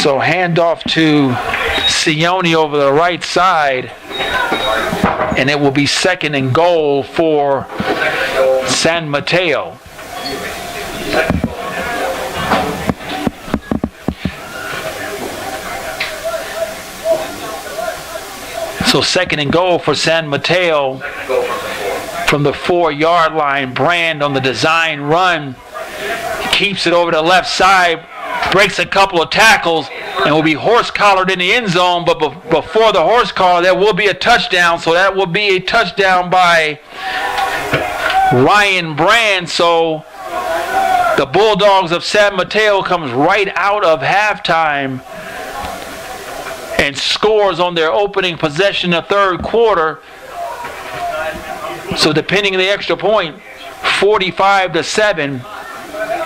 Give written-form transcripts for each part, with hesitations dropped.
So handoff to Sione over the right side, and it will be 2nd and goal for San Mateo. So 2nd and goal for San Mateo from the 4-yard line. Brand on the design run. Keeps it over the left side. Breaks a couple of tackles and will be horse-collared in the end zone. But before the horse collar, there will be a touchdown. So that will be a touchdown by Ryan Brand. So the Bulldogs of San Mateo comes right out of halftime and scores on their opening possession of the 3rd quarter. So depending on the extra point, 45-7.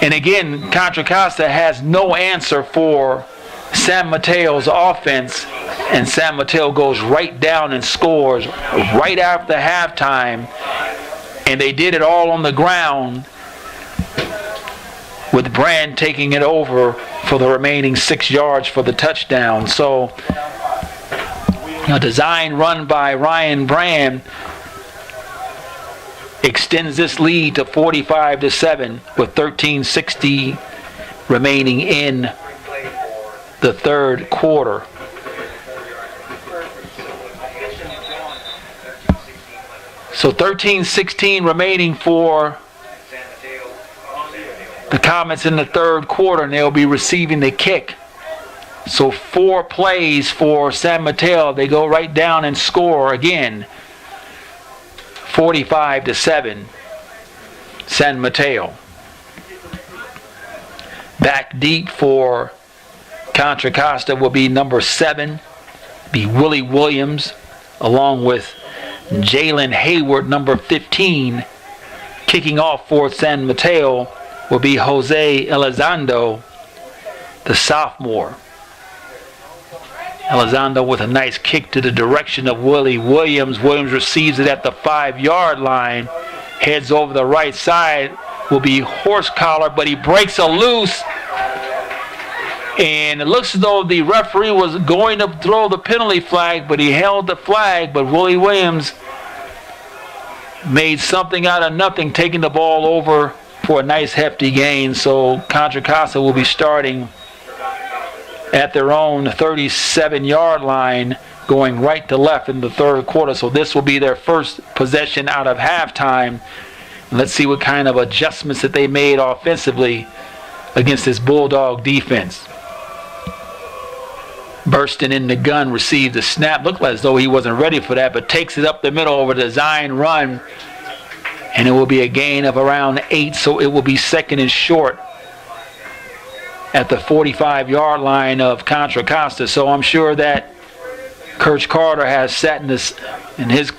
And again, Contra Costa has no answer for San Mateo's offense. And San Mateo goes right down and scores right after halftime. And they did it all on the ground, with Brand taking it over for the remaining 6 yards for the touchdown. So a design run by Ryan Brand extends this lead to 45-7 with 13:60 remaining in the 3rd quarter. So 13:16 remaining for the Comets in the 3rd quarter, and they'll be receiving the kick. So 4 plays for San Mateo. They go right down and score again. 45-7, San Mateo. Back deep for Contra Costa will be number 7, be Willie Williams, along with Jalen Hayward, number 15. Kicking off for San Mateo will be Jose Elizondo, the sophomore. Elizondo with a nice kick to the direction of Willie Williams. Williams receives it at the 5-yard line. Heads over the right side. Will be horse collar, but he breaks a loose. And it looks as though the referee was going to throw the penalty flag, but he held the flag. But Willie Williams made something out of nothing, taking the ball over for a nice hefty gain. So Contra Costa will be starting at their own 37-yard line, going right to left in the 3rd quarter. So this will be their first possession out of halftime. Let's see what kind of adjustments that they made offensively against this Bulldog defense. Bursting in the gun, received the snap. Looked as though he wasn't ready for that, but takes it up the middle over the design run. And it will be a gain of around 8, so it will be 2nd and short at the 45-yard line of Contra Costa. So I'm sure that Coach Carter has sat in his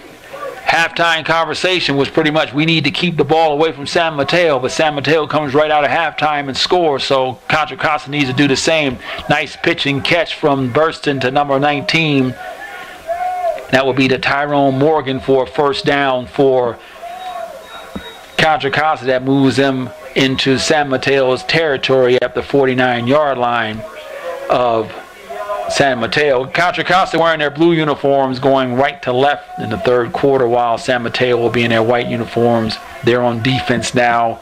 halftime conversation was pretty much, we need to keep the ball away from San Mateo, but San Mateo comes right out of halftime and scores, so Contra Costa needs to do the same. Nice pitch and catch from Burston to number 19. That will be to Tyrone Morgan for a first down for Contra Costa. That moves them into San Mateo's territory at the 49-yard line of San Mateo. Contra Costa wearing their blue uniforms, going right to left in the 3rd quarter, while San Mateo will be in their white uniforms. They're on defense now.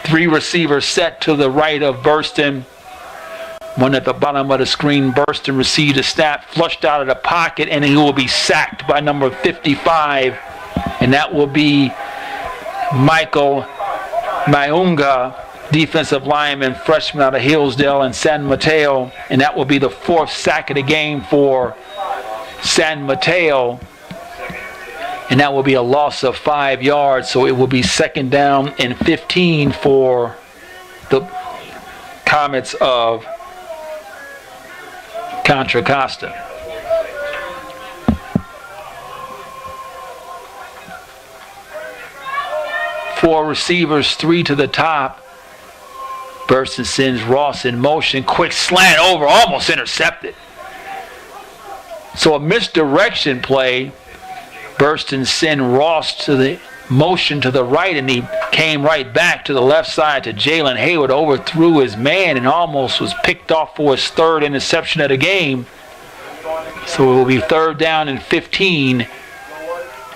3 receivers set to the right of Burston. One at the bottom of the screen. Burston received a snap, flushed out of the pocket, and he will be sacked by number 55. And that will be Michael Mayunga, defensive lineman, freshman out of Hillsdale and San Mateo. And that will be the 4th sack of the game for San Mateo. And that will be a loss of 5 yards. So it will be 2nd down and 15 for the Comets of Contra Costa. Four receivers, 3 to the top. Burston sends Ross in motion. Quick slant over, almost intercepted. So a misdirection play. Burston send Ross to the motion to the right, and he came right back to the left side to Jalen Hayward, overthrew his man, and almost was picked off for his third interception of the game. So it will be 3rd down and 15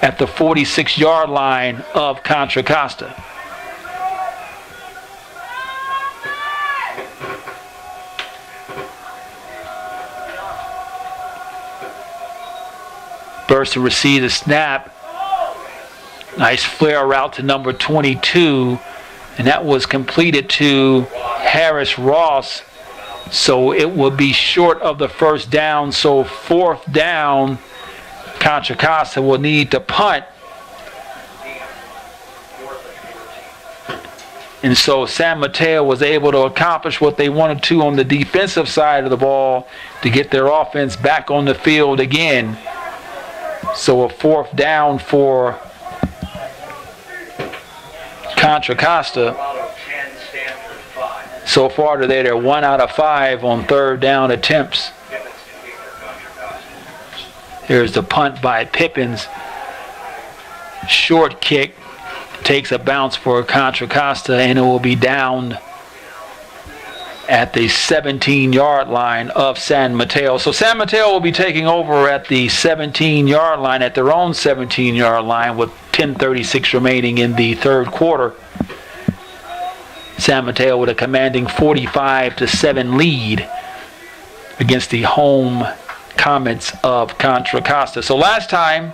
at the 46-yard line of Contra Costa. Burson receives a snap. Nice flare route to number 22. And that was completed to Harris Ross. So it will be short of the 1st down. So 4th down, Contra Costa will need to punt. And so San Mateo was able to accomplish what they wanted to on the defensive side of the ball to get their offense back on the field again. So a 4th down for Contra Costa. So far today, they're 1 out of 5 on 3rd down attempts. There's the punt by Pippins. Short kick. Takes a bounce for Contra Costa, and it will be down at the 17-yard line of San Mateo. So San Mateo will be taking over at the 17-yard line, at their own 17-yard line, with 10:36 remaining in the 3rd quarter. San Mateo with a commanding 45-7 lead against the home Comets of Contra Costa. So last time,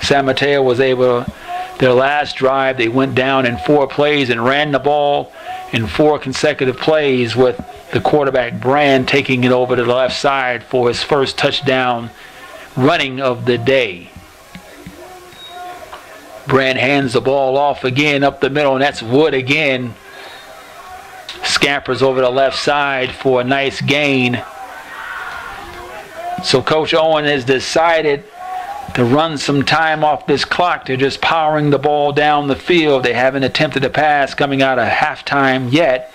San Mateo was able to, their last drive, they went down in 4 plays and ran the ball in 4 consecutive plays, with the quarterback Brand taking it over to the left side for his first touchdown running of the day. Brand hands the ball off again up the middle, and that's Wood again. Scampers over the left side for a nice gain. So Coach Owen has decided to run some time off this clock. They're just powering the ball down the field. They haven't attempted a pass coming out of halftime yet.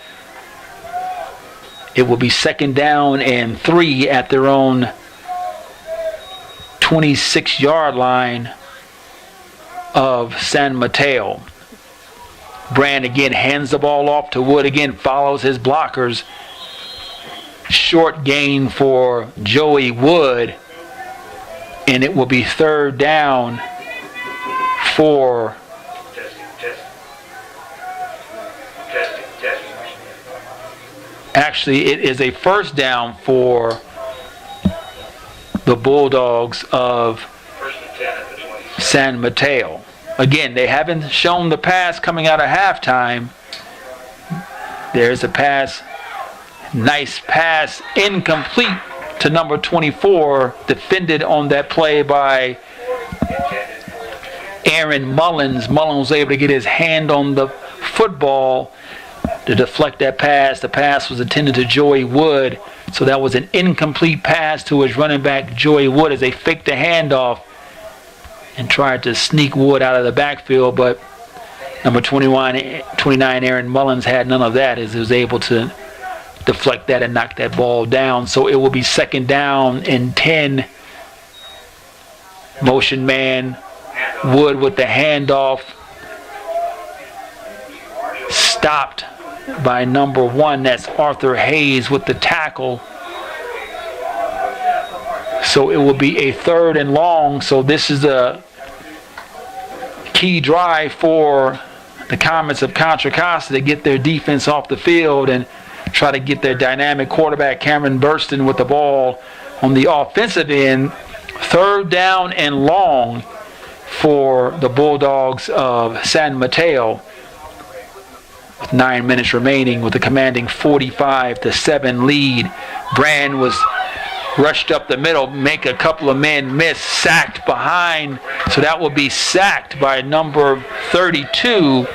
It will be 2nd down and 3 at their own 26-yard line of San Mateo. Brand again hands the ball off to Wood, again follows his blockers. Short gain for Joey Wood. And it will be 3rd down for actually it is a 1st down for the Bulldogs of San Mateo. Again, they haven't shown the pass coming out of halftime. There's a pass. Nice pass, incomplete to number 24, defended on that play by Aaron Mullins. Mullins was able to get his hand on the football to deflect that pass. The pass was intended to Joey Wood, so that was an incomplete pass to his running back, Joey Wood, as they faked the handoff and tried to sneak Wood out of the backfield, but number 29, Aaron Mullins, had none of that, as he was able to deflect that and knock that ball down. So it will be 2nd down and 10. Motion man, Wood with the handoff. Stopped by number 1. That's Arthur Hayes with the tackle. So it will be a 3rd and long. So this is a key drive for the Comets of Contra Costa to get their defense off the field and try to get their dynamic quarterback Cameron Burston with the ball on the offensive end. 3rd down and long for the Bulldogs of San Mateo, with 9 minutes remaining, with a commanding 45-7 lead. Brand was rushed up the middle, make a couple of men miss, sacked behind. So that will be sacked by number 32.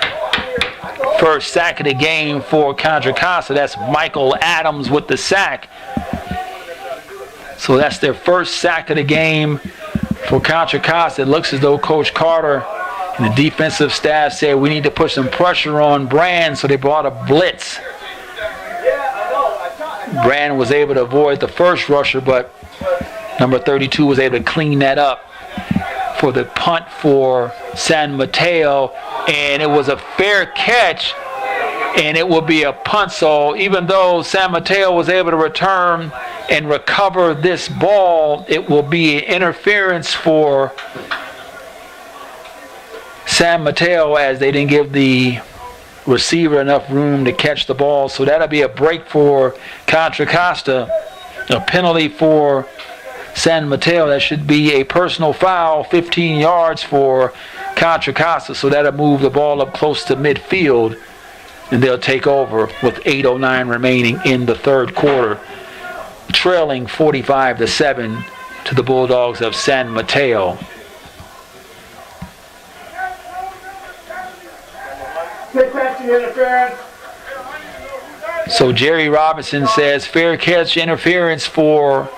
First sack of the game for Contra Costa. That's Michael Adams with the sack. So that's their first sack of the game for Contra Costa. It looks as though Coach Carter and the defensive staff said we need to put some pressure on Brand, so they brought a blitz. Brand was able to avoid the first rusher, but number 32 was able to clean that up for the punt for San Mateo, and it was a fair catch, and it will be a punt. So even though San Mateo was able to return and recover this ball, it will be interference for San Mateo, as they didn't give the receiver enough room to catch the ball. So that'll be a break for Contra Costa, a penalty for San Mateo. That should be a personal foul, 15 yards for Contra Costa. So that'll move the ball up close to midfield, and they'll take over with 8:09 remaining in the third quarter, trailing 45-7 to the Bulldogs of San Mateo. Interference. So Jerry Robinson says fair catch interference for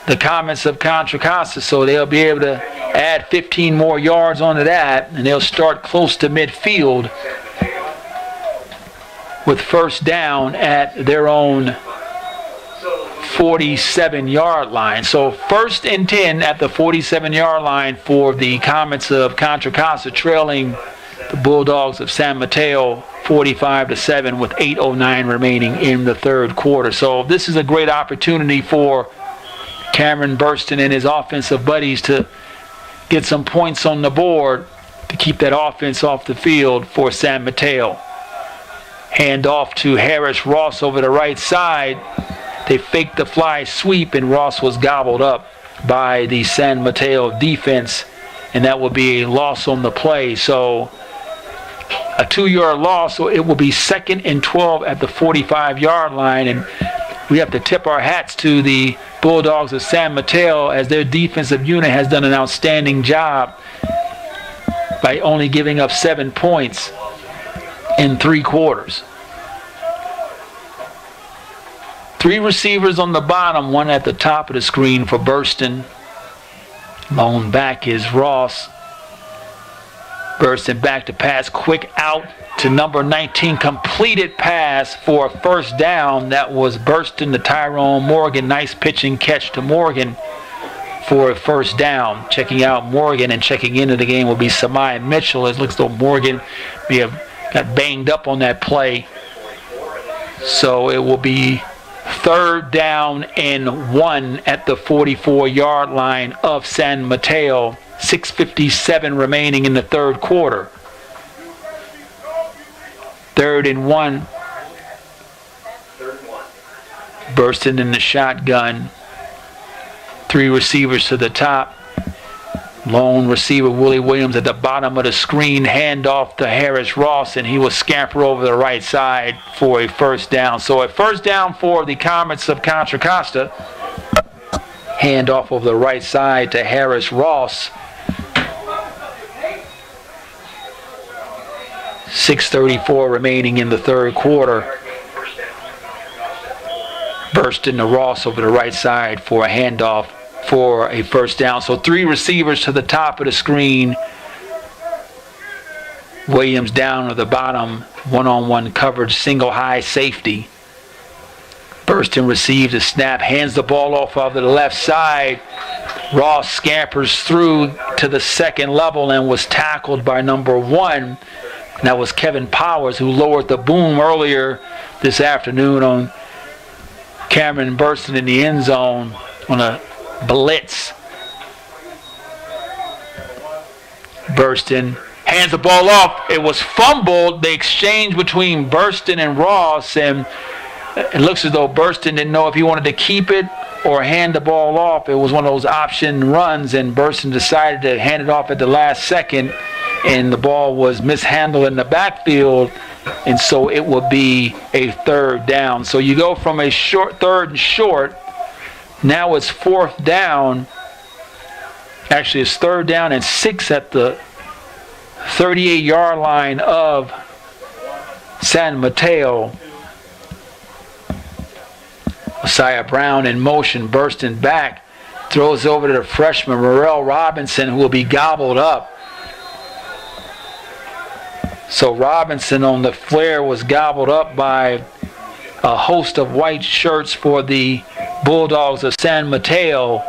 the Comets of Contra Costa. So they'll be able to add 15 more yards onto that, and they'll start close to midfield with first down at their own 47-yard line. So 1st and 10 at the 47-yard line for the Comets of Contra Costa, trailing the Bulldogs of San Mateo 45-7 with 8:09 remaining in the third quarter. So this is a great opportunity for Cameron Burston and his offensive buddies to get some points on the board to keep that offense off the field for San Mateo. Hand off to Harris Ross over the right side. They faked the fly sweep, and Ross was gobbled up by the San Mateo defense, and that will be a loss on the play. So a 2-yard loss, so it will be 2nd and 12 at the 45-yard line, and we have to tip our hats to the Bulldogs of San Mateo, as their defensive unit has done an outstanding job by only giving up 7 points in 3 quarters. 3 receivers on the bottom, 1 at the top of the screen for Burston. Lone back is Ross. Burston back to pass, quick out to number 19, completed pass for a first down. That was Burston to Tyrone Morgan. Nice pitching catch to Morgan for a first down. Checking out Morgan and checking into the game will be Samai Mitchell. It looks like Morgan may have got banged up on that play. So it will be 3rd down and 1 at the 44-yard line of San Mateo. 6:57 remaining in the third quarter. 3rd and 1. Burston in the shotgun. 3 receivers to the top. Lone receiver Willie Williams at the bottom of the screen. Handoff to Harris Ross, and he will scamper over the right side for a first down. So a first down for the Comets of Contra Costa. Handoff over the right side to Harris Ross. 6:34 remaining in the third quarter. Burston to Ross over the right side for a handoff for a first down. So 3 receivers to the top of the screen. Williams down to the bottom. One-on-one coverage, single high safety. Burston receives a snap, hands the ball off of the left side. Ross scampers through to the second level and was tackled by number 1. That was Kevin Powers, who lowered the boom earlier this afternoon on Cameron Burston in the end zone on a blitz. Burston hands the ball off. It was fumbled. The exchange between Burston and Ross, and it looks as though Burston didn't know if he wanted to keep it or hand the ball off. It was one of those option runs, and Burston decided to hand it off at the last second, and the ball was mishandled in the backfield, and so it will be a 3rd down. So you go from a 3rd and short, now it's 4th down. Actually, it's 3rd down and 6 at the 38-yard line of San Mateo. Messiah Brown in motion, Burston back, throws over to the freshman Morrell Robinson, who will be gobbled up. So Robinson on the flare was gobbled up by a host of white shirts for the Bulldogs of San Mateo.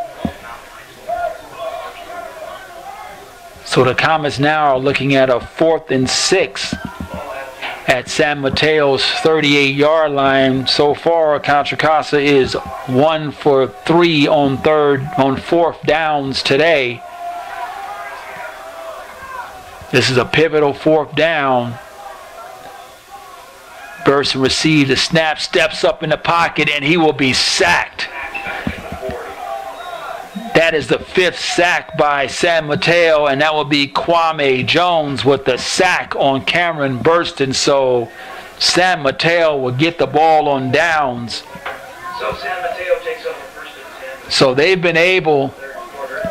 So the Comets now are looking at a 4th and 6 at San Mateo's 38-yard line. So far, Contra Costa is 1 for 3 on 4th downs today. This is a pivotal 4th down. Burson receives the snap, steps up in the pocket, and he will be sacked. That is the 5th sack by San Mateo, and that will be Kwame Jones with the sack on Cameron Burston. So San Mateo will get the ball on downs. So San Mateo takes over 1st and 10. So they've been able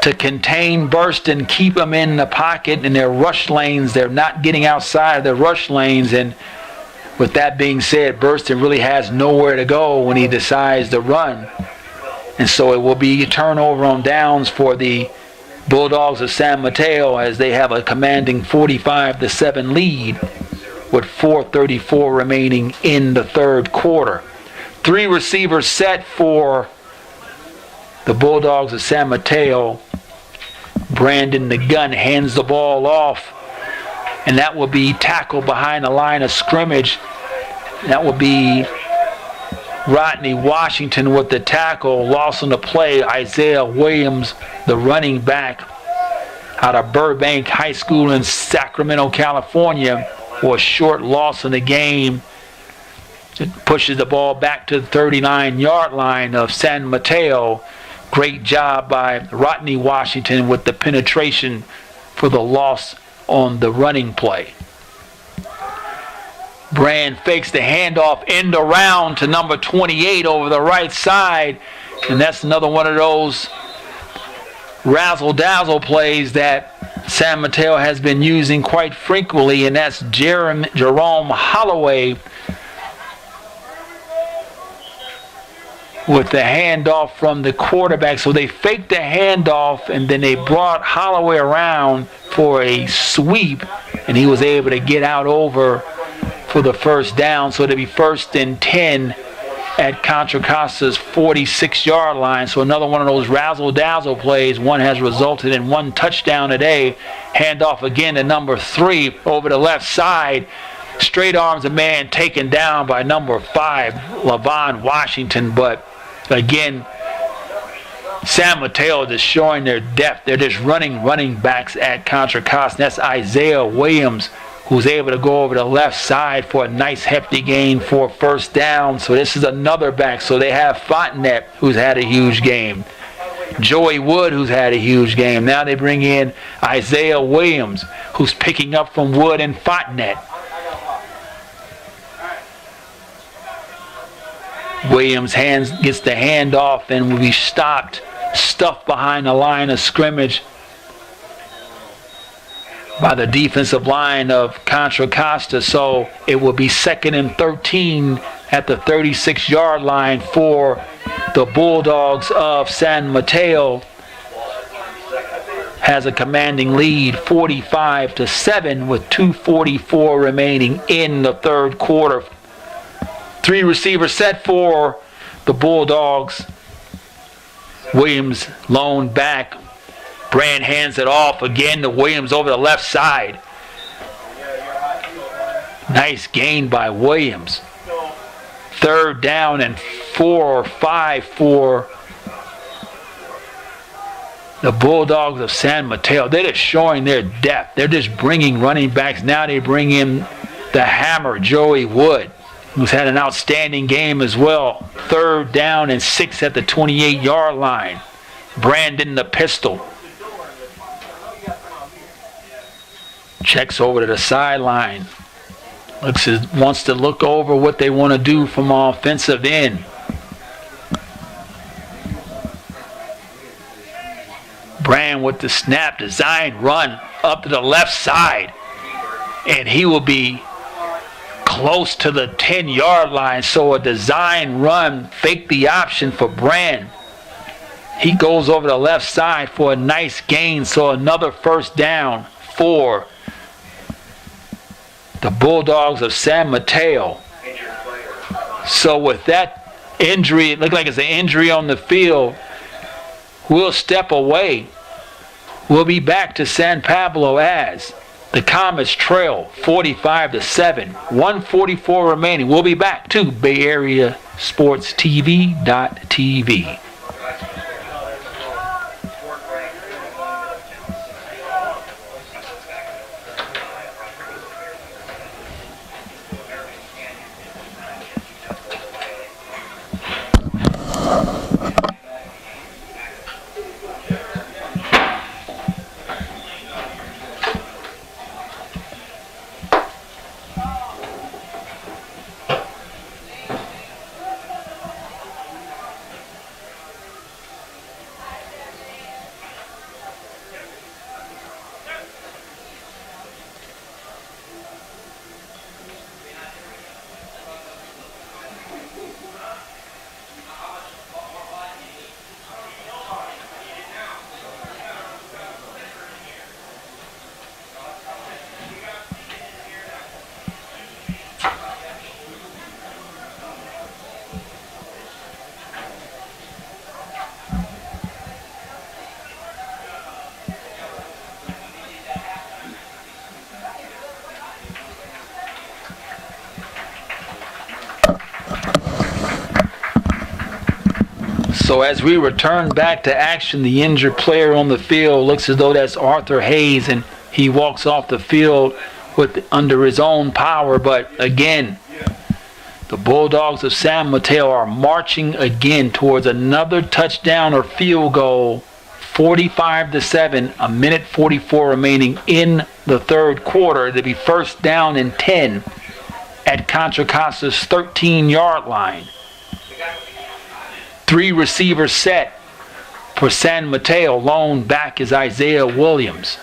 to contain Burston, keep him in the pocket in their rush lanes. They're not getting outside of their rush lanes. And with that being said, Burston really has nowhere to go when he decides to run. And so it will be a turnover on downs for the Bulldogs of San Mateo as they have a commanding 45-7 lead with 4:34 remaining in the 3rd quarter. 3 receivers set for the Bulldogs of San Mateo. Brandon the gun hands the ball off, and that will be tackled behind the line of scrimmage. That will be Rodney Washington with the tackle. Loss on the play, Isaiah Williams, the running back out of Burbank High School in Sacramento, California, for a short loss in the game. It pushes the ball back to the 39-yard line of San Mateo. Great job by Rodney Washington with the penetration for the loss on the running play. Brand fakes the handoff end around to number 28 over the right side. And that's another one of those razzle-dazzle plays that San Mateo has been using quite frequently, and that's Jerome Holloway with the handoff from the quarterback. So they faked the handoff, and then they brought Holloway around for a sweep, and he was able to get out over for the 1st down. So it'll be 1st and 10 at Contra Costa's 46-yard line. So another one of those razzle-dazzle plays. One has resulted in 1 touchdown today. Handoff again to number 3 over the left side. Straight arms a man taken down by number 5, Lavon Washington. But again, San Mateo just showing their depth. They're just running backs at Contra Costa. That's Isaiah Williams, who's able to go over the left side for a nice hefty gain for 1st down. So this is another back. So they have Fontenette, who's had a huge game. Joey Wood, who's had a huge game. Now they bring in Isaiah Williams, who's picking up from Wood and Fontenette. Williams gets the handoff and will be stuffed behind the line of scrimmage by the defensive line of Contra Costa. So it will be 2nd and 13 at the 36-yard line for the Bulldogs of San Mateo. Has a commanding lead 45-7 with 2:44 remaining in the 3rd quarter. 3 receivers set for the Bulldogs. Williams lone back. Brand hands it off again to Williams over the left side. Nice gain by Williams. 3rd down and 4 or 5 for the Bulldogs of San Mateo. They're just showing their depth. They're just bringing running backs. Now they bring in the hammer, Joey Wood, who's had an outstanding game as well. 3rd down and 6 at the 28-yard line. Brandon the pistol. Checks over to the sideline. Wants to look over what they want to do from offensive end. Brand with the snap, design run up to the left side. And he will be close to the 10-yard line. So a design run, fake the option for Brand. He goes over the left side for a nice gain. So another 1st down for the Bulldogs of San Mateo. So with that injury, it looked like it's an injury on the field. We'll step away We'll be back to San Pablo as the Comets trail 45-7. 1:44 remaining. We'll be back to Bay Area Sports TV.tv. So as we return back to action, the injured player on the field looks as though that's Arthur Hayes, and he walks off the field under his own power. But again, the Bulldogs of San Mateo are marching again towards another touchdown or field goal. 45-7, a minute 44 remaining in the third quarter. It'll be first down and 10 at Contra Costa's 13-yard line. 3 receivers set for San Mateo. Lone back is Isaiah Williams.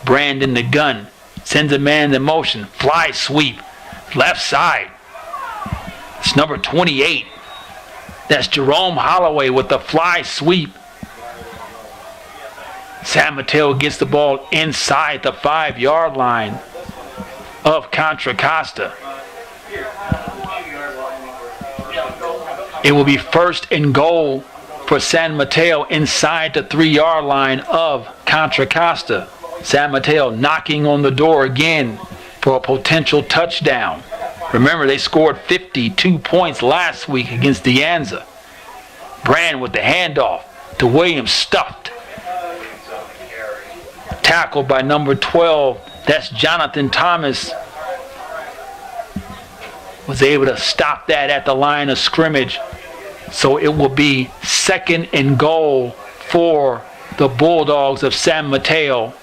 Brandon the gun sends a man in motion. Fly sweep. Left side. It's number 28. That's Jerome Holloway with the fly sweep. San Mateo gets the ball inside the 5-yard line of Contra Costa. It will be first and goal for San Mateo inside the 3-yard line of Contra Costa. San Mateo knocking on the door again for a potential touchdown. Remember, they scored 52 points last week against De Anza. Brand with the handoff to Williams, stuffed. Tackled by number 12. That's Jonathan Thomas. Was able to stop that at the line of scrimmage. So it will be second and goal for the Bulldogs of San Mateo.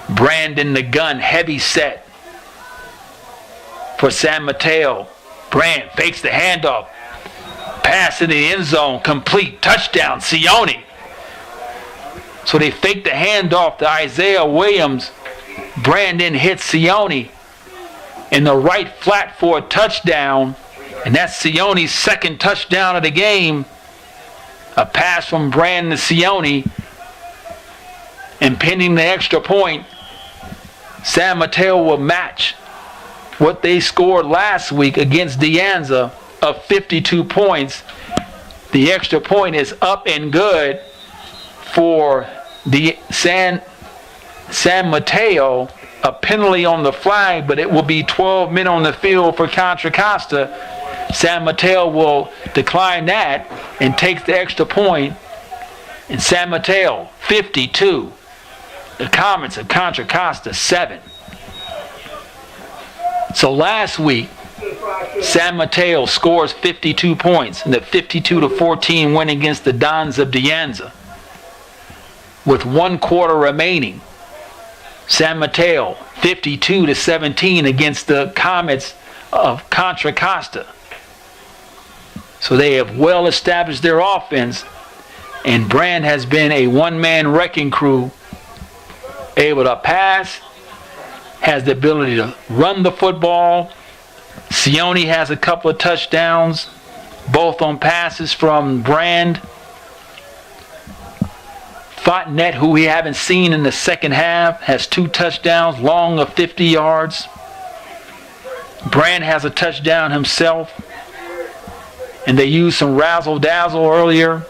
Brandon the gun, heavy set for San Mateo. Brand fakes the handoff. Pass in the end zone, complete, touchdown, Sione. So they fake the handoff to Isaiah Williams. Brandon hits Sione in the right flat for a touchdown. And that's Sione's second touchdown of the game. A pass from Brandon to Sione. And pending the extra point, San Mateo will match what they scored last week against De Anza of 52 points. The extra point is up and good for the San Mateo. A penalty on the flag, but it will be 12 men on the field for Contra Costa. San Mateo will decline that and takes the extra point. And San Mateo 52. The Comets of Contra Costa 7. So last week, San Mateo scores 52 points in the 52-14 win against the Dons of De Anza. With 1 quarter remaining, San Mateo 52-17 against the Comets of Contra Costa. So they have well established their offense, and Brand has been a one-man wrecking crew, able to pass, has the ability to run the football. Sione has a couple of touchdowns, both on passes from Brand. Fontenette, who we haven't seen in the second half, has 2 touchdowns, long of 50 yards. Brand has a touchdown himself. And they used some razzle-dazzle earlier.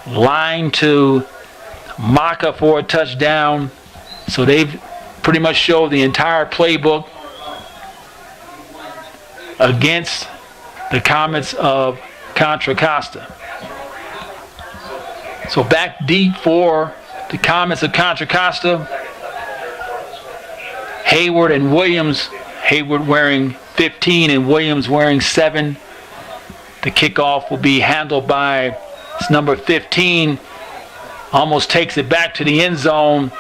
line to Maka for a touchdown. So they've pretty much showed the entire playbook against the Comets of Contra Costa. So back deep for the Comets of Contra Costa. Hayward and Williams. Hayward wearing 15 and Williams wearing 7. The kickoff will be handled by number 15. Almost takes it back to the end zone.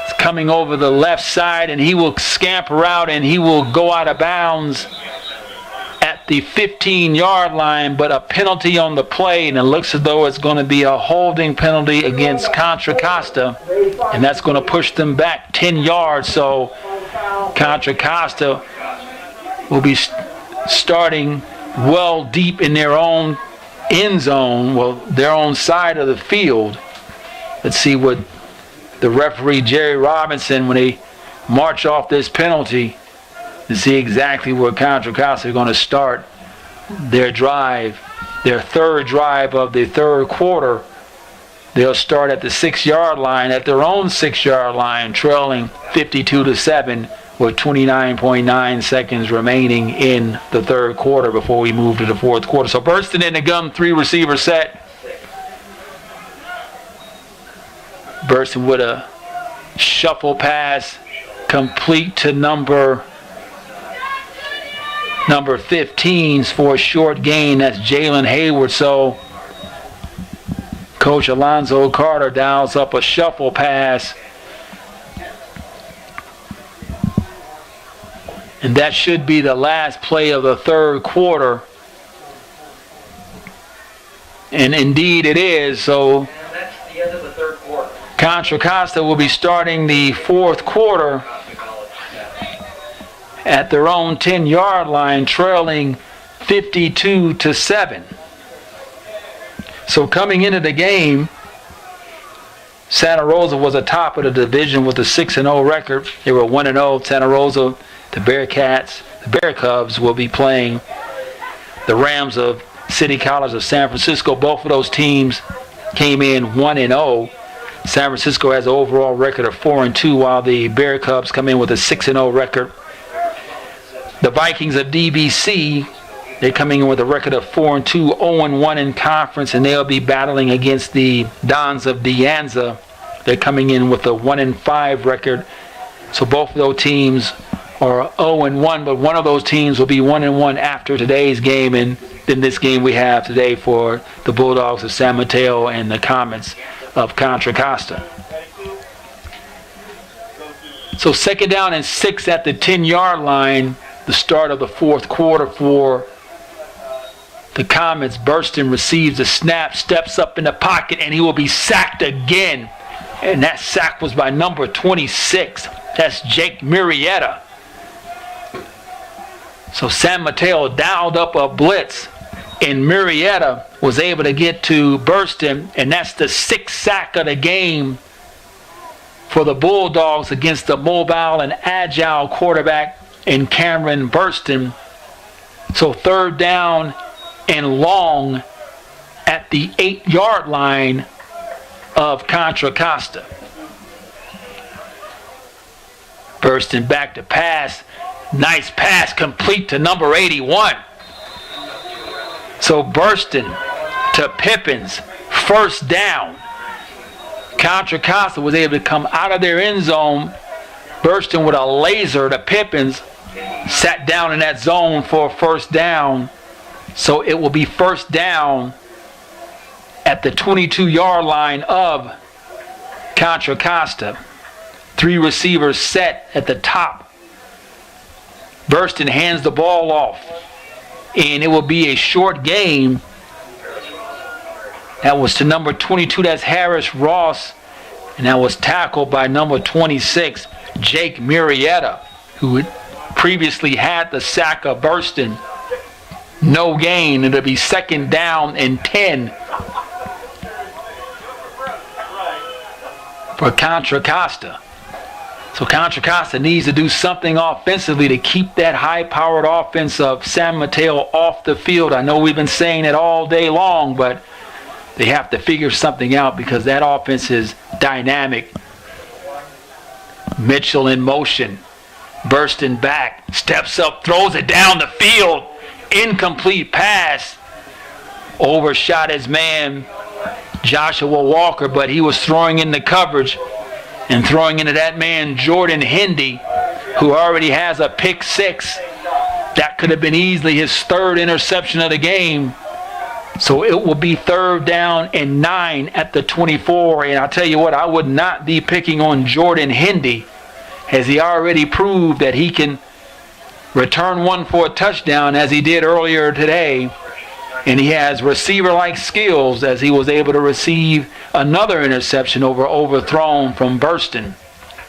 It's coming over the left side, and he will scamper out and he will go out of bounds at the 15-yard line, but a penalty on the play, and it looks as though it's going to be a holding penalty against Contra Costa, and that's going to push them back 10 yards. So Contra Costa will be starting well deep in their own end zone, well, their own side of the field. Let's see what the referee, Jerry Robinson, when they march off this penalty, to see exactly where Contra Costa are going to start their drive, their third drive of the third quarter. They'll start at the 6-yard line, at their own 6-yard line, trailing 52-7 with 29.9 seconds remaining in the third quarter before we move to the fourth quarter. So Burston in the gun, 3-receiver set. Burston with a shuffle pass complete to number 15 for a short gain. That's Jalen Hayward. So Coach Alonzo Carter dials up a shuffle pass. And that should be the last play of the third quarter. And indeed it is. So And that's the end of the third quarter. Contra Costa will be starting the fourth quarter at their own 10-yard line, trailing 52-7. So coming into the game, Santa Rosa was atop of the division with a 6-0 record. They were 1-0. Santa Rosa, the Bearcats, the Bear Cubs will be playing the Rams of City College of San Francisco. Both of those teams came in 1-0. San Francisco has an overall record of 4-2, while the Bear Cubs come in with a 6-0 record. The Vikings of DBC, they're coming in with a record of 4-2, 0-1 in conference, and they'll be battling against the Dons of De Anza. They're coming in with a 1-5 record. So both of those teams are 0-1, but one of those teams will be 1-1 after today's game, and then this game we have today for the Bulldogs of San Mateo and the Comets of Contra Costa. So 2nd down and 6 at the 10-yard line, the start of the fourth quarter for the Comets. Burston receives the snap, steps up in the pocket, and he will be sacked again. And that sack was by number 26. That's Jake Murrieta. So San Mateo dialed up a blitz, and Murrieta was able to get to Burston, and that's the 6th sack of the game for the Bulldogs against the mobile and agile quarterback in Cameron Burston. So 3rd down and long at the 8-yard line of Contra Costa. Burston back to pass. Nice pass complete to number 81. So Burston to Pippins, 1st down. Contra Costa was able to come out of their end zone. Burston with a laser to Pippins, sat down in that zone for a 1st down. So it will be 1st down at the 22-yard line of Contra Costa. 3 receivers set at the top. Burston hands the ball off, and it will be a short game. That was to number 22, that's Harris Ross, and that was tackled by number 26, Jake Murrieta, who had previously had the sack of Burston. No gain. It'll be 2nd down and 10 for Contra Costa. So Contra Costa needs to do something offensively to keep that high-powered offense of San Mateo off the field. I know we've been saying it all day long, but They have to figure something out because that offense is dynamic. Mitchell in motion. Bursting back. Steps up. Throws it down the field. Incomplete pass. Overshot his man, Joshua Walker, but he was throwing in the coverage and throwing into that man, Jordan Hendy, who already has a pick six. That could have been easily his third interception of the game. So it will be 3rd down and 9 at the 24. And I'll tell you what, I would not be picking on Jordan Hendy, as he already proved that he can return one for a touchdown as he did earlier today. And he has receiver-like skills as he was able to receive another interception overthrown from Burston.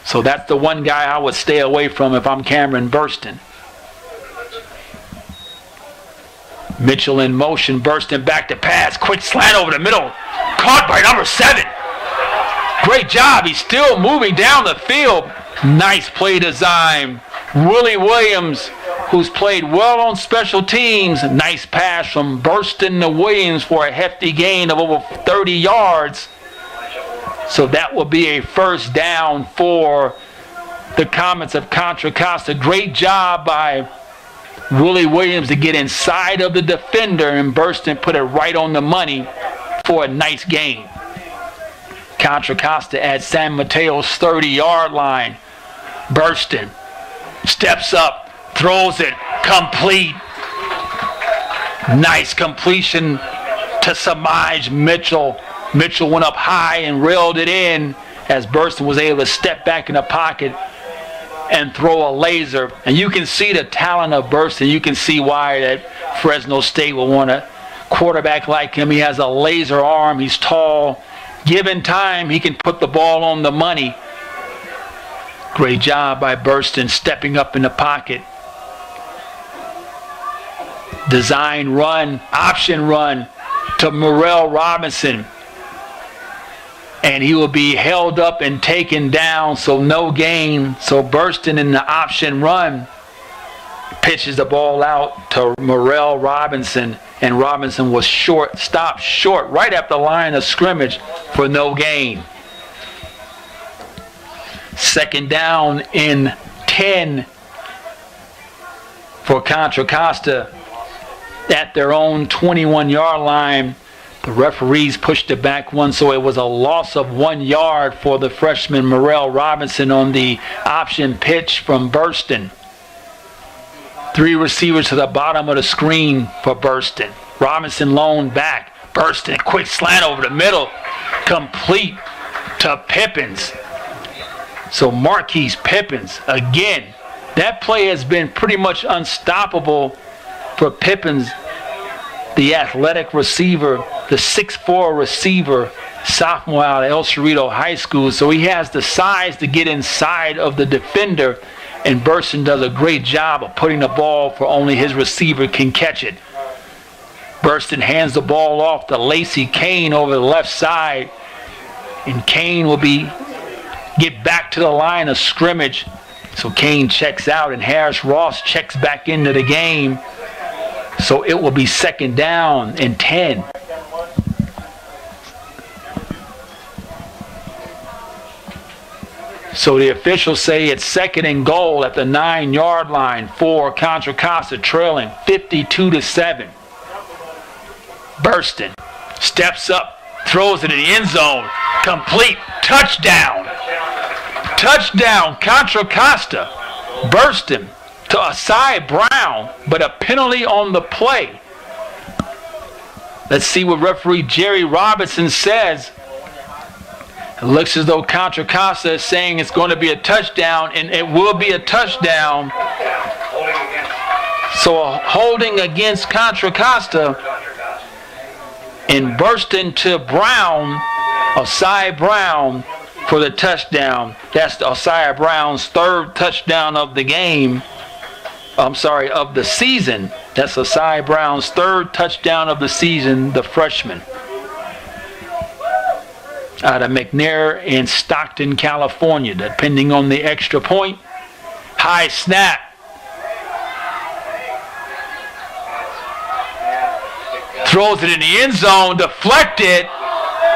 So that's the one guy I would stay away from if I'm Cameron Burston. Mitchell in motion, Burston back to pass. Quick slant over the middle. Caught by number 7. Great job. He's still moving down the field. Nice play design. Willie Williams, who's played well on special teams. Nice pass from Burston to Williams for a hefty gain of over 30 yards. So that will be a 1st down for the Comets of Contra Costa. Great job by Willie Williams to get inside of the defender, and Burston put it right on the money for a nice gain. Contra Costa at San Mateo's 30-yard line. Burston steps up, throws it, complete. Nice completion to Samaj Mitchell. Mitchell went up high and reeled it in as Burston was able to step back in the pocket and throw a laser. And you can see the talent of Burston. You can see why that Fresno State will want a quarterback like him. He has a laser arm. He's tall. Given time, he can put the ball on the money. Great job by Burston stepping up in the pocket. Design run, option run to Morrell Robinson. And he will be held up and taken down, so no gain. So Burston in the option run pitches the ball out to Morrell Robinson. And Robinson was stopped short right at the line of scrimmage for no gain. 2nd down and 10 for Contra Costa at their own 21-yard line. The referees pushed it back one, so it was a loss of 1 yard for the freshman Morrell Robinson on the option pitch from Burston. 3 receivers to the bottom of the screen for Burston. Robinson lone back. Burston, quick slant over the middle. Complete to Pippins. So Marquise Pippins, again, that play has been pretty much unstoppable for Pippins, the athletic receiver, the 6'4 receiver, sophomore out of El Cerrito High School. So he has the size to get inside of the defender, and Burston does a great job of putting the ball for only his receiver can catch it. Burston hands the ball off to Lacey Kane over the left side, and Kane will get back to the line of scrimmage. So Kane checks out, and Harris Ross checks back into the game. So it will be 2nd down and 10. So the officials say it's 2nd and goal at the 9-yard line for Contra Costa, trailing 52-7. Burston steps up, throws it in the end zone. Complete. Touchdown. Touchdown, Contra Costa. Burston to Asai Brown, but a penalty on the play. Let's see what referee Jerry Robinson says. It looks as though Contra Costa is saying it's going to be a touchdown, and it will be a touchdown. So a holding against Contra Costa, and Burston to Brown, Asai Brown for the touchdown. That's Asai Brown's 3rd touchdown of the game. Of the season. That's Asai Brown's 3rd touchdown of the season, the freshman. Out of McNair in Stockton, California, depending on the extra point. High snap. Throws it in the end zone, deflected.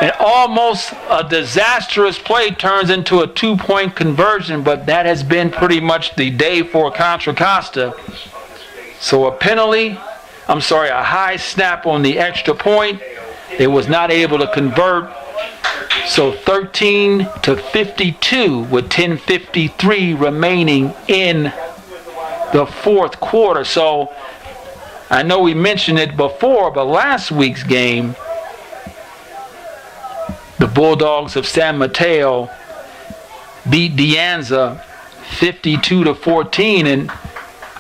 And almost a disastrous play turns into a 2-point conversion, but that has been pretty much the day for Contra Costa. So a high snap on the extra point. They was not able to convert. So 13-52 with 10:53 remaining in the fourth quarter. So I know we mentioned it before, but last week's game, the Bulldogs of San Mateo beat De Anza 52-14, and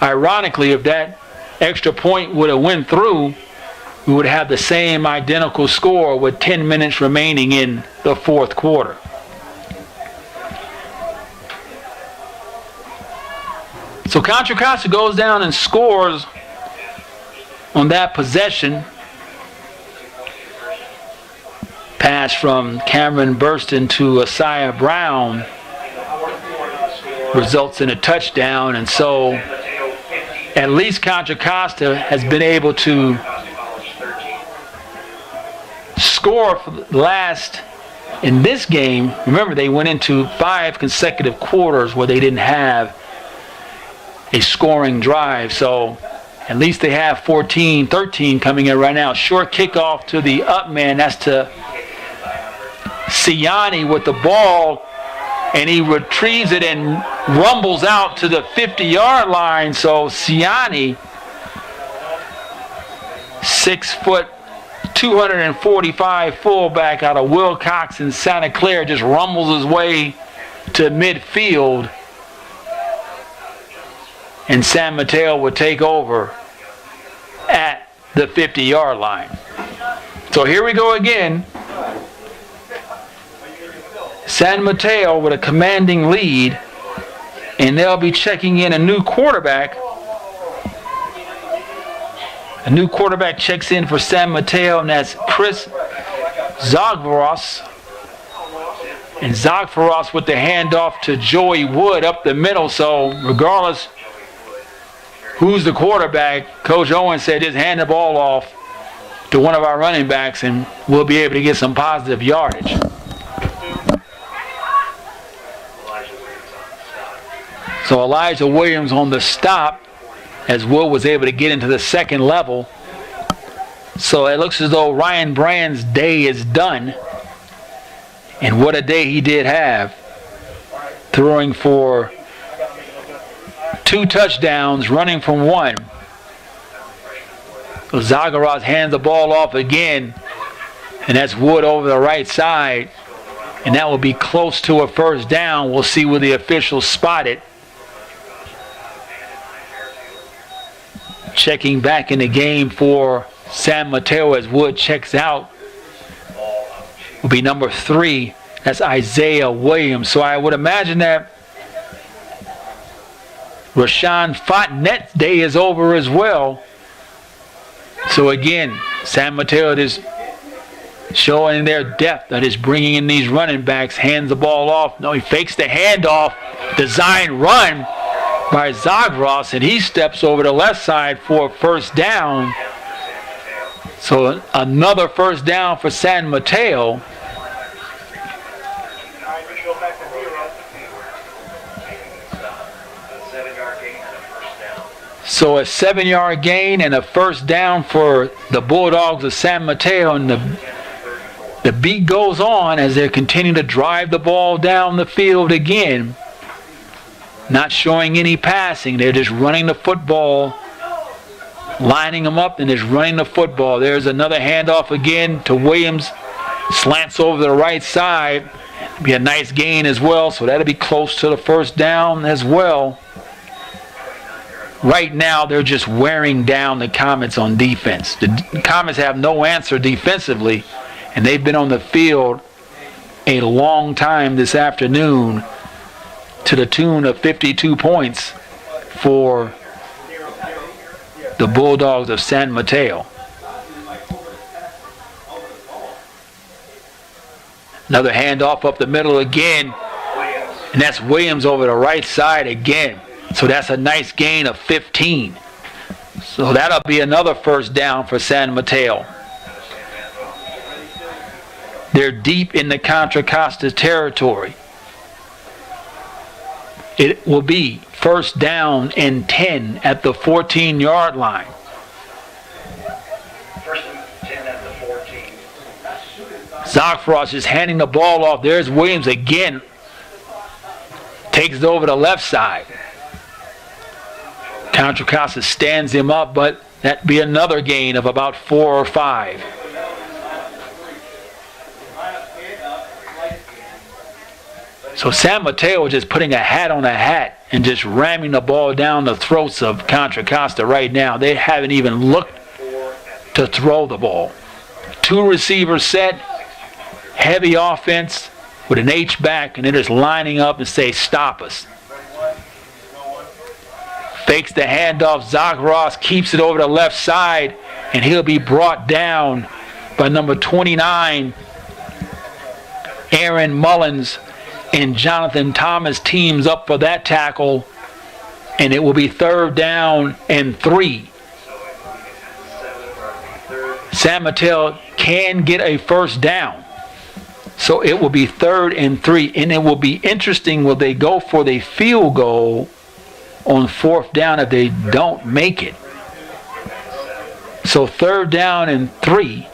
ironically, if that extra point would have went through, we would have the same identical score with 10 minutes remaining in the fourth quarter. So Contra Costa goes down and scores on that possession. Pass from Cameron Burston to Asaya Brown results in a touchdown, and so at least Contra Costa has been able to score for last in this game. Remember, they went into 5 consecutive quarters where they didn't have a scoring drive, so at least they have 14-13 coming in right now. Short kickoff to the up man. That's to Siani with the ball, and he retrieves it and rumbles out to the 50-yard line. So Siani, 6 foot, 245 fullback out of Wilcox in Santa Clara, just rumbles his way to midfield, and San Mateo would take over at the 50-yard line. So here we go again. San Mateo with a commanding lead, and they'll be checking in a new quarterback. A new quarterback checks in for San Mateo, and that's Chris Zagvaros. And Zagvaros with the handoff to Joey Wood up the middle. So regardless who's the quarterback, Coach Owen said just hand the ball off to one of our running backs and we'll be able to get some positive yardage. So Elijah Williams on the stop as Wood was able to get into the second level. So it looks as though Ryan Brand's day is done. And what a day he did have. Throwing for 2 touchdowns, running from 1. So Zagaros hands the ball off again. And that's Wood over the right side. And that will be close to a first down. We'll see where the officials spot it. Checking back in the game for San Mateo as Wood checks out will be number 3. That's Isaiah Williams. So I would imagine that Rashawn Fontenette's day is over as well. So again, San Mateo is showing their depth that is bringing in these running backs. Hands the ball off. No, he fakes the handoff. Design run by Zagros, and he steps over the left side for a first down. So another first down for San Mateo. So a 7-yard gain and a first down for the Bulldogs of San Mateo, and the beat goes on as they continue to drive the ball down the field again. Not showing any passing. They're just running the football, lining them up and just running the football. There's another handoff again to Williams. Slants over the right side. Be a nice gain as well, so that'll be close to the first down as well. Right now, they're just wearing down the Comets on defense. The Comets have no answer defensively, and they've been on the field a long time this afternoon, to the tune of 52 points for the Bulldogs of San Mateo. Another handoff up the middle again, and that's Williams over the right side again. So that's a nice gain of 15. So that'll be another first down for San Mateo. They're deep in the Contra Costa territory. It will be first down and 10 at the 14-yard line. First and 10 at the 14. Zafros is handing the ball off. There's Williams again. Takes it over the left side. Contra Costa stands him up, but that'd be another gain of about 4 or 5. So San Mateo is just putting a hat on a hat and just ramming the ball down the throats of Contra Costa right now. They haven't even looked to throw the ball. 2 receivers set, heavy offense with an H-back, and they're just lining up and say, stop us. Fakes the handoff. Zachros keeps it over the left side, and he'll be brought down by number 29, Aaron Mullins, and Jonathan Thomas teams up for that tackle, and it will be 3rd down and 3. San Mateo can get a first down, so it will be 3rd and 3, and it will be interesting, will they go for the field goal on 4th down if they don't make it? So 3rd down and 3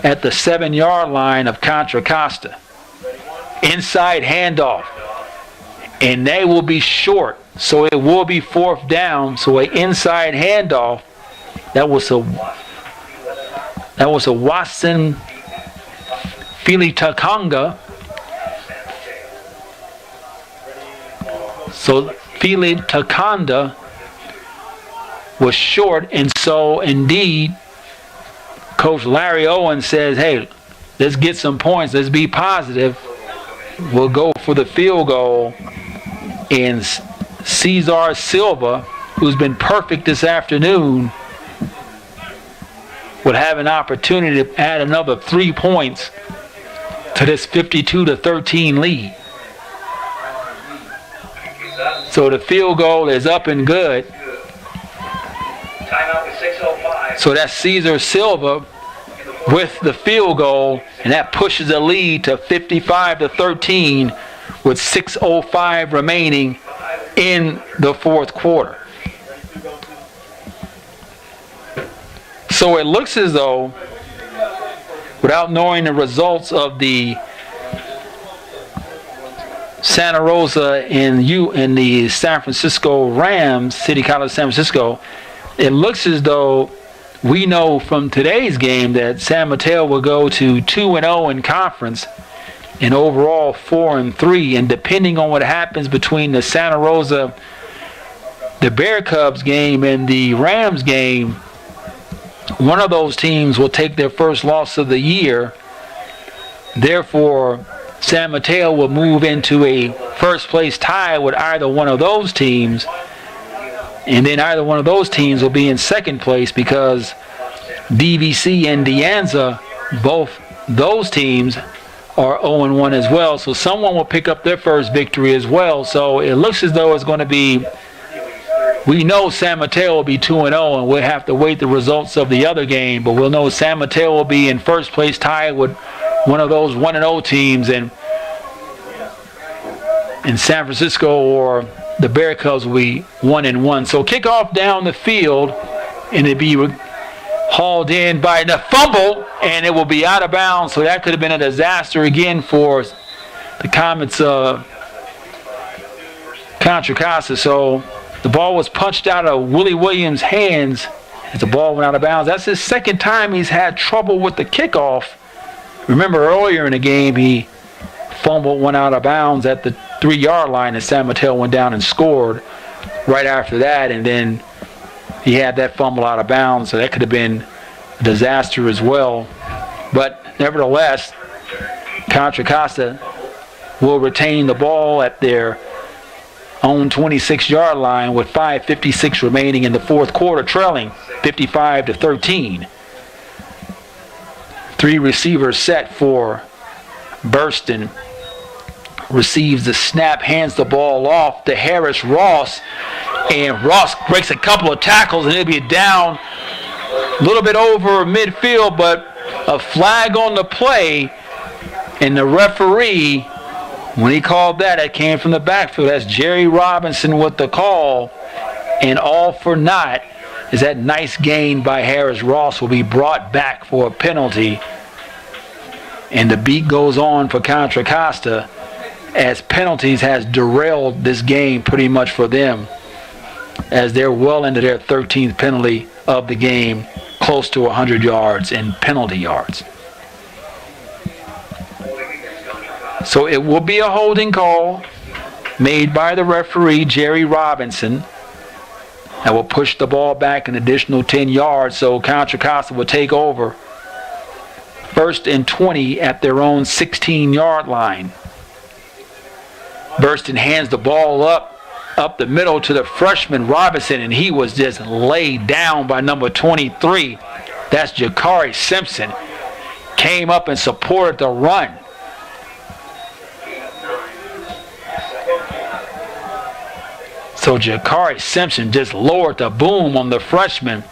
at the 7-yard line of Contra Costa. Inside handoff, and they will be short, so it will be 4th down. So an inside handoff. That was a Watson Fili-Takanga. So Fili-Takanda was short, and so indeed Coach Larry Owen says, hey, let's get some points, let's be positive. We'll go for the field goal, and Cesar Silva, who's been perfect this afternoon, would have an opportunity to add another 3 points to this 52-13 lead. So the field goal is up and good. Timeout with 6:05. So that's Cesar Silva with the field goal, and that pushes the lead to 55-13 with 6:05 remaining in the 4th quarter. So it looks as though, without knowing the results of the Santa Rosa and the San Francisco Rams, City College San Francisco, it looks as though we know from today's game that San Mateo will go to 2-0 in conference and overall 4-3. And depending on what happens between the Santa Rosa, the Bear Cubs game and the Rams game, one of those teams will take their first loss of the year. Therefore, San Mateo will move into a first place tie with either one of those teams. And then either one of those teams will be in second place because DVC and De Anza, both those teams, are 0-1 as well. So someone will pick up their first victory as well. So it looks as though it's going to be, we know San Mateo will be 2-0, and we'll have to wait the results of the other game. But we'll know San Mateo will be in first place tied with one of those 1-0 teams, and in San Francisco or the Bear Cubs will be 1-1. So kickoff down the field, and it'll be hauled in by the fumble, and it will be out of bounds. So that could have been a disaster again for the Comets Contra Costa. So the ball was punched out of Willie Williams' hands as the ball went out of bounds. That's his second time he's had trouble with the kickoff. Remember earlier in the game he fumbled one out of bounds at the 3-yard line, and San Mateo went down and scored right after that, and then he had that fumble out of bounds, so that could have been a disaster as well. But nevertheless, Contra Costa will retain the ball at their own 26-yard line with 5:56 remaining in the 4th quarter, trailing 55-13. 3 receivers set for Burston. Receives the snap, hands the ball off to Harris Ross, and Ross breaks a couple of tackles, and he'll be down a little bit over midfield, but a flag on the play, and the referee, when he called that, it came from the backfield. That's Jerry Robinson with the call, and all for naught is that nice gain by Harris Ross will be brought back for a penalty. And the beat goes on for Contra Costa as penalties has derailed this game pretty much for them, as they're well into their 13th penalty of the game, close to 100 yards in penalty yards. So it will be a holding call made by the referee, Jerry Robinson, that will push the ball back an additional 10 yards, so Contra Costa will take over. 1st and 20 at their own 16-yard line. Burston hands the ball up the middle to the freshman Robinson, and he was just laid down by number 23. That's Jakari Simpson. Came up and supported the run. So Jakari Simpson just lowered the boom on the freshman,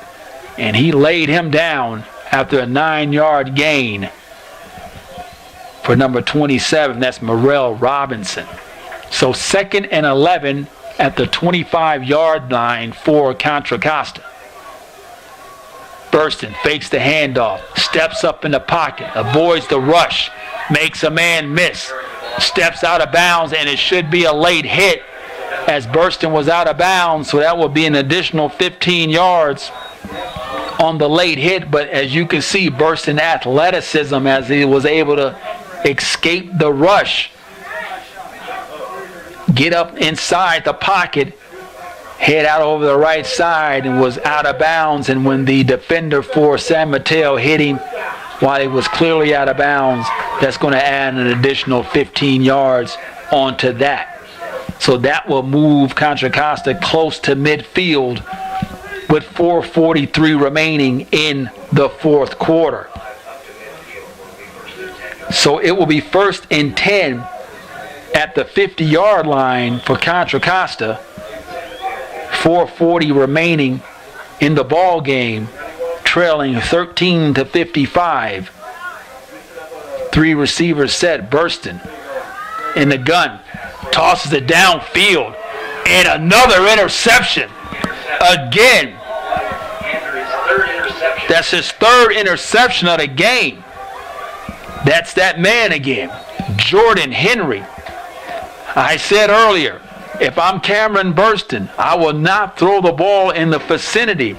and he laid him down after a 9-yard gain for number 27. That's Morrell Robinson. So 2nd and 11 at the 25-yard line for Contra Costa. Burston fakes the handoff, steps up in the pocket, avoids the rush, makes a man miss, steps out of bounds, and it should be a late hit as Burston was out of bounds, so that will be an additional 15 yards on the late hit. But as you can see, Burston athleticism as he was able to escape the rush, get up inside the pocket, head out over the right side, and was out of bounds. And when the defender for San Mateo hit him while he was clearly out of bounds, that's going to add an additional 15 yards onto that. So that will move Contra Costa close to midfield with 4:43 remaining in the 4th quarter. So it will be 1st and 10 at the 50-yard line for Contra Costa. 4:40 remaining in the ball game, trailing 13-55. 3 receivers set. Burston in the gun, tosses it downfield, and another interception. Again, that's his 3rd interception of the game. That's that man again, Jordan Henry. I said earlier, if I'm Cameron Burston, I will not throw the ball in the vicinity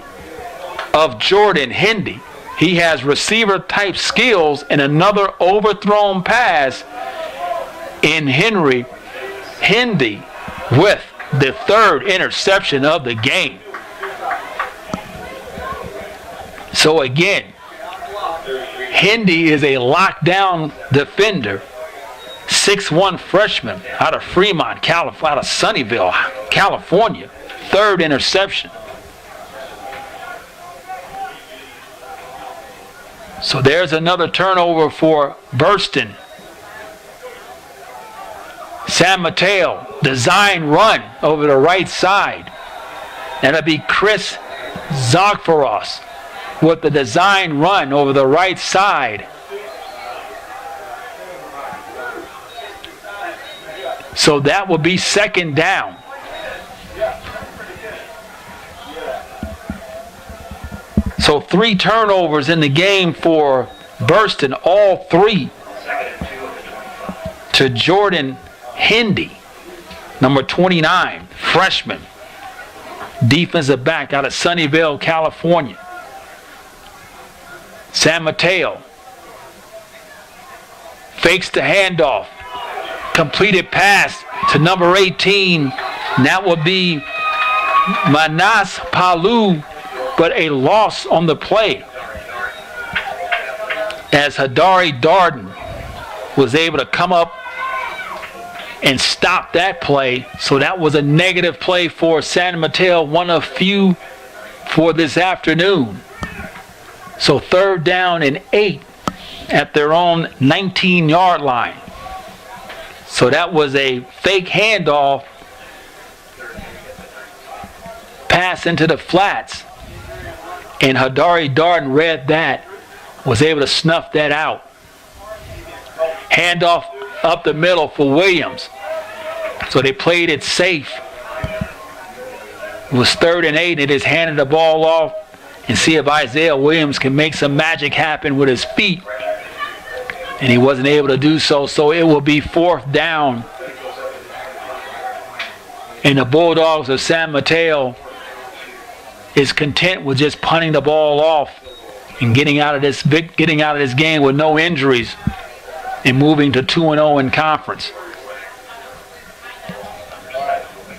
of Jordan Henry. He has receiver-type skills, and another overthrown pass in Henry with the 3rd interception of the game. So again, Henry is a lockdown defender, 6'1" freshman out of Fremont, out of Sunnyvale, California. 3rd interception. So there's another turnover for Burston. San Mateo, design run over the right side. That'll be Chris Zogfaros with the design run over the right side. So that will be 2nd down. So 3 turnovers in the game for Burston, all 3 to Jordan Henry, number 29, freshman, defensive back out of Sunnyvale, California. San Mateo fakes the handoff, completed pass to number 18. And that would be Manas Palu, but a loss on the play as Hadari Darden was able to come up and stop that play. So that was a negative play for San Mateo, one of few for this afternoon. So 3rd down and 8 at their own 19-yard line. So that was a fake handoff, pass into the flats, and Hadari Darden read that was able to snuff that out. Handoff up the middle for Williams. So they played it safe. It was 3rd and 8, and they just handed the ball off and see if Isaiah Williams can make some magic happen with his feet. And he wasn't able to do so, so it will be 4th down. And the Bulldogs of San Mateo is content with just punting the ball off and getting out of this game with no injuries and moving to 2-0 in conference.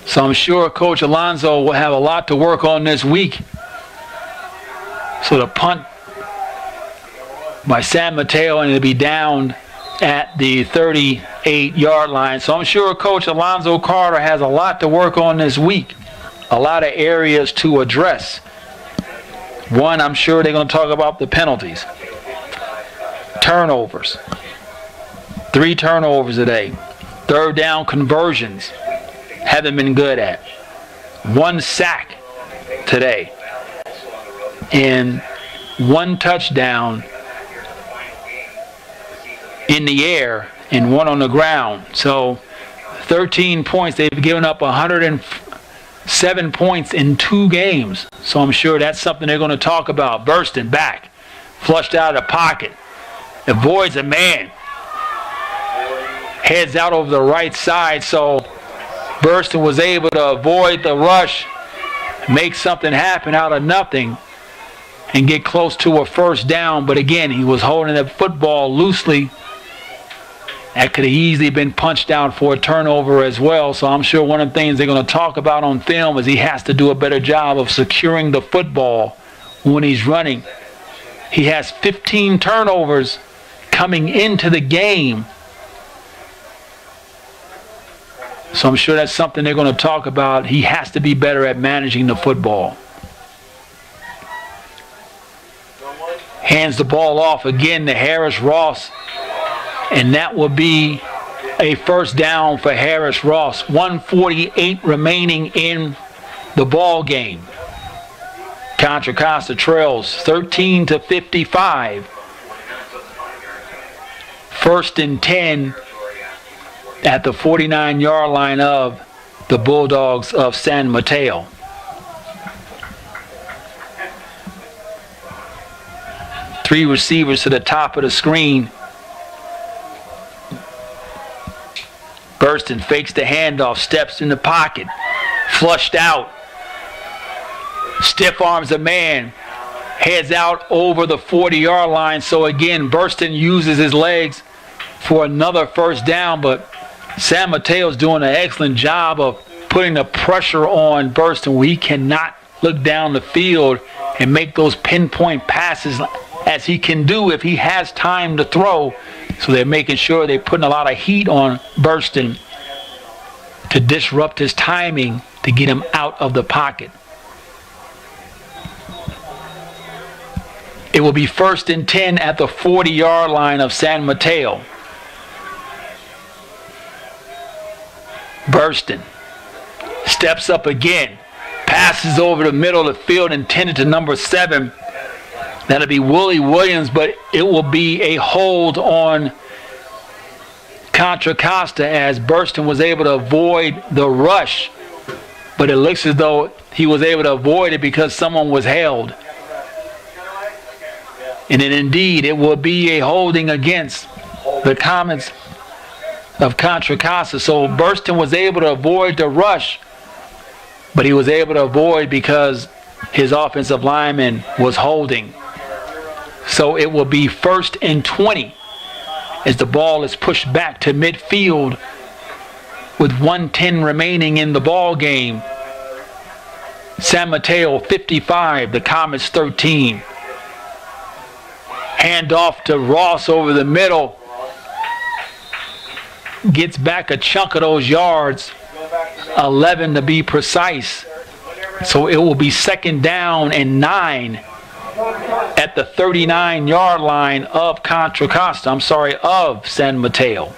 So I'm sure Coach Alonso will have a lot to work on this week. So the punt by San Mateo, and it'll be down at the 38-yard line. So I'm sure Coach Alonzo Carter has a lot to work on this week. A lot of areas to address. One, I'm sure they're going to talk about the penalties. Turnovers. 3 turnovers today. 3rd down conversions. Haven't been good at. 1 sack today. And 1 touchdown in the air and 1 on the ground. So 13 points. They've given up 107 points in 2 games. So I'm sure that's something they're going to talk about. Bursting back. Flushed out of the pocket. Avoids a man. Heads out over the right side. So Burston was able to avoid the rush, make something happen out of nothing, and get close to a 1st down. But again, he was holding the football loosely. That could have easily been punched out for a turnover as well. So I'm sure one of the things they're going to talk about on film is he has to do a better job of securing the football when he's running. He has 15 turnovers coming into the game. So I'm sure that's something they're going to talk about. He has to be better at managing the football. Hands the ball off again to Harris Ross. And that will be a 1st down for Harris Ross. 1:48 remaining in the ball game. Contra Costa trails 13-55. 1st and 10 at the 49-yard line of the Bulldogs of San Mateo. Three receivers to the top of the screen. Burston fakes the handoff, steps in the pocket, flushed out, stiff arms a man, heads out over the 40-yard line. So again, Burston uses his legs for another 1st down, but San Mateo's doing an excellent job of putting the pressure on Burston where he cannot look down the field and make those pinpoint passes as he can do if he has time to throw. So they're making sure they're putting a lot of heat on Burston to disrupt his timing to get him out of the pocket. It will be 1st and 10 at the 40-yard line of San Mateo. Burston steps up again, passes over the middle of the field intended to number 7. That'll be Willie Williams, but it will be a hold on Contra Costa as Burston was able to avoid the rush. But it looks as though he was able to avoid it because someone was held. And then indeed, it will be a holding against the Comets of Contra Costa. So Burston was able to avoid the rush, but he was able to avoid because his offensive lineman was holding. So it will be 1st and 20 as the ball is pushed back to midfield with 1:10 remaining in the ball game. San Mateo 55, the Comets 13. Hand off to Ross over the middle. Gets back a chunk of those yards, 11 to be precise. So it will be 2nd down and 9 at the 39-yard line of Contra Costa. Of San Mateo.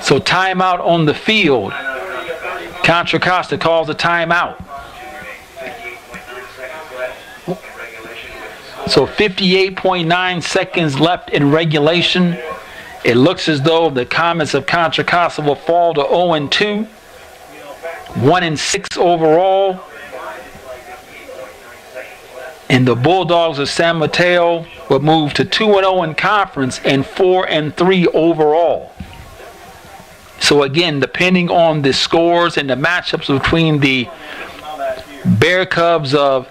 So timeout on the field. Contra Costa calls a timeout. So 58.9 seconds left in regulation. It looks as though the Comets of Contra Costa will fall to 0-2, 1-6 overall. And the Bulldogs of San Mateo will move to 2-0 in conference and 4-3 overall. So again, depending on the scores and the matchups between the Bear Cubs of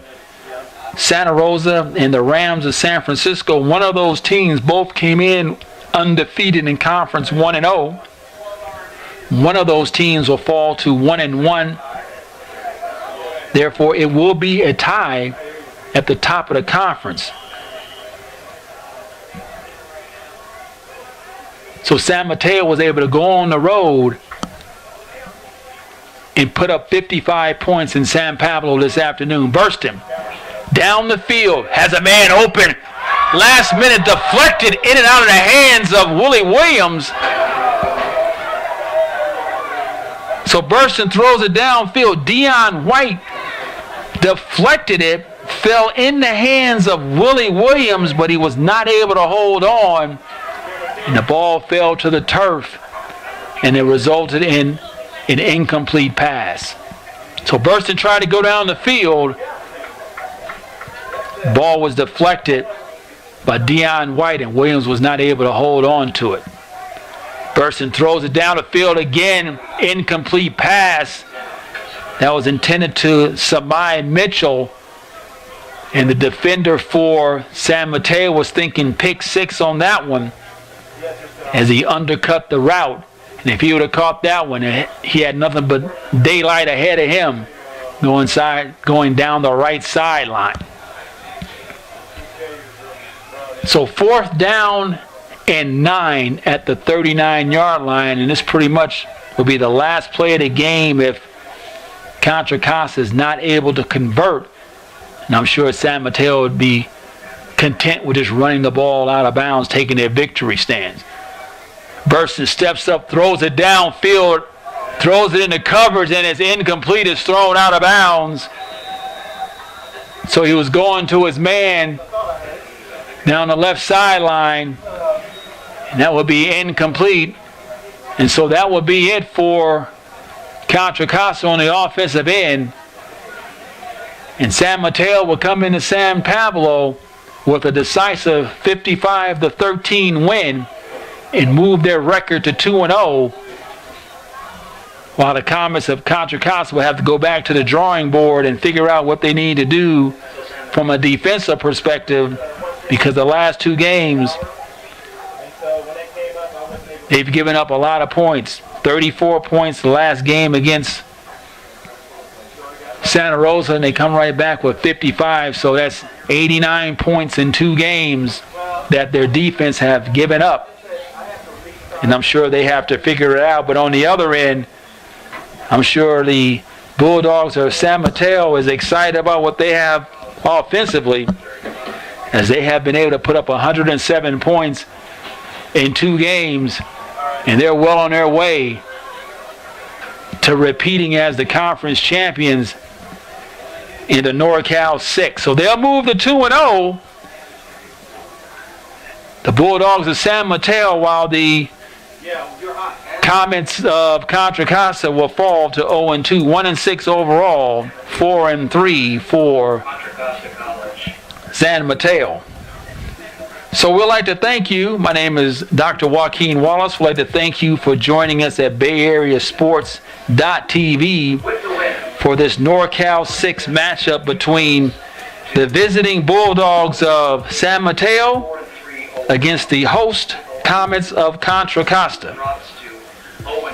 Santa Rosa and the Rams of San Francisco, one of those teams both came in undefeated in conference 1-0. One of those teams will fall to 1-1. Therefore, it will be a tie at the top of the conference. So San Mateo was able to go on the road and put up 55 points in San Pablo this afternoon. Burston down the field, has a man open. Last minute deflected in and out of the hands of Willie Williams. So Burston throws it downfield. Dion White deflected it, fell in the hands of Willie Williams, but he was not able to hold on. And the ball fell to the turf, and it resulted in an incomplete pass. So Burston tried to go down the field. Ball was deflected by Dion White, and Williams was not able to hold on to it. Burston throws it down the field again. Incomplete pass. That was intended to Samai Mitchell. And the defender for San Mateo was thinking pick six on that one as he undercut the route. And if he would have caught that one, he had nothing but daylight ahead of him going down the right sideline. So 4th down and 9 at the 39-yard line, and this pretty much will be the last play of the game if Contra Costa is not able to convert. And I'm sure San Mateo would be content with just running the ball out of bounds, taking their victory stands. Burston steps up, throws it downfield, throws it into coverage, and it's incomplete. It's thrown out of bounds. So he was going to his man down the left sideline, and that would be incomplete. And so that would be it for Contra Costa on the offensive end. And San Mateo will come into San Pablo with a decisive 55-13 win and move their record to 2-0, while the Comets of Contra Costa will have to go back to the drawing board and figure out what they need to do from a defensive perspective, because the last two games they've given up a lot of points. 34 points the last game against Santa Rosa, and they come right back with 55. So that's 89 points in 2 games that their defense have given up. And I'm sure they have to figure it out. But on the other end, I'm sure the Bulldogs of San Mateo is excited about what they have offensively, as they have been able to put up 107 points in 2 games, and they're well on their way to repeating as the conference champions in the NorCal 6. So they'll move to 2-0. The Bulldogs of San Mateo, while the Comets of Contra Costa will fall to 0-2, 1-6 overall, 4-3 for San Mateo. So we'd like to thank you. My name is Dr. Joaquin Wallace. We'd like to thank you for joining us at Bay Area Sports.tv for this NorCal 6 matchup between the visiting Bulldogs of San Mateo against the host Comets of Contra Costa.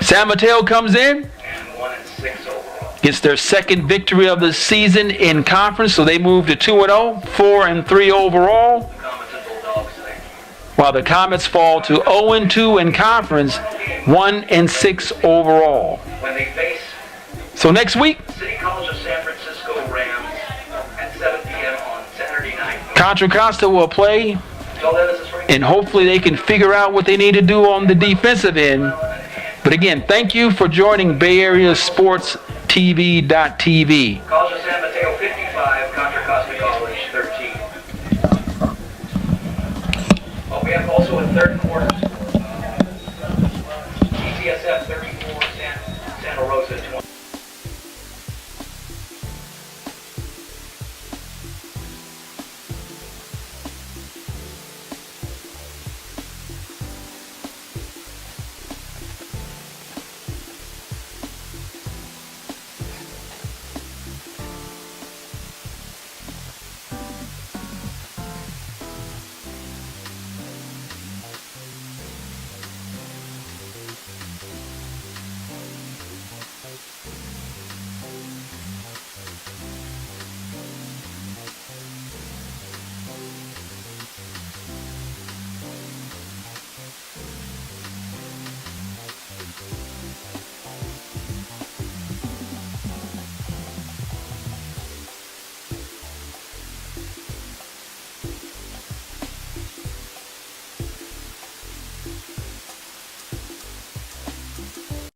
San Mateo comes in, gets their second victory of the season in conference, so they move to 2-0, 4-3 overall, while the Comets fall to 0-2 in conference, 1-6 overall. So next week, Contra Costa will play, and hopefully they can figure out what they need to do on the defensive end. But again, thank you for joining Bay Area Sports.tv. College of San Mateo 55, Contra Costa College 13. third quarter.